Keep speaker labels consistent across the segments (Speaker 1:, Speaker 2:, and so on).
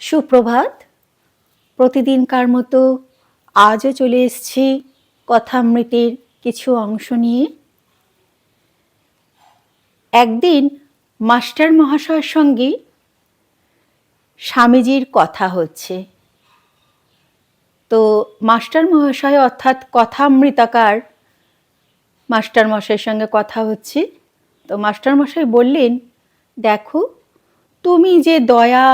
Speaker 1: সুপ্রভাত। প্রতিদিনকার মতো আজও চলে এসেছি কথামৃতের কিছু অংশ নিয়ে। একদিন মাস্টার মহাশয়ের সঙ্গে স্বামীজির কথা হচ্ছে। তো মাস্টার মহাশয় অর্থাৎ কথামৃতাকার মাস্টার মশাইয়ের সঙ্গে কথা হচ্ছে। তো মাস্টার মশাই বললেন, দেখো, তুমি যে দয়া,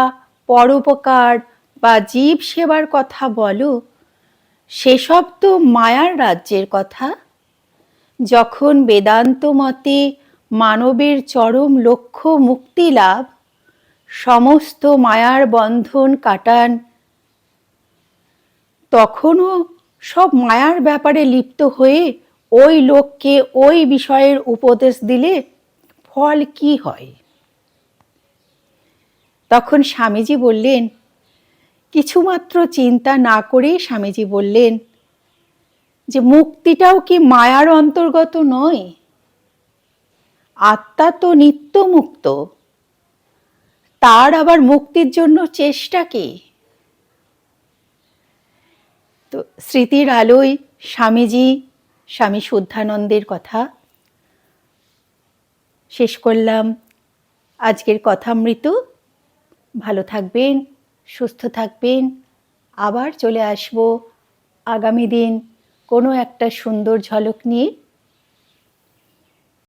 Speaker 1: পরোপকার বা জীব সেবার কথা বলো, সেসব তো মায়ার রাজ্যের কথা। যখন বেদান্ত মতে মানবের চরম লক্ষ্য মুক্তি লাভ, সমস্ত মায়ার বন্ধন কাটান, তখনও সব মায়ার ব্যাপারে লিপ্ত হয়ে ওই লোককে ওই বিষয়ের উপদেশ দিলে ফল কি হয়? তখন স্বামীজি বললেন, কিছুমাত্র চিন্তা না করে স্বামীজি বললেন যে মুক্তিটাও কি মায়ার অন্তর্গত নয়? আত্মা তো নিত্য মুক্ত, তার আবার মুক্তির জন্য চেষ্টা কি? তো স্মৃতির আলোয় স্বামী শুদ্ধানন্দের কথা শেষ করলাম আজকের কথামৃত। ভালো থাকবেন, সুস্থ থাকবেন। আবার চলে আসবো আগামী দিন কোনো একটা সুন্দর ঝলক নিয়ে।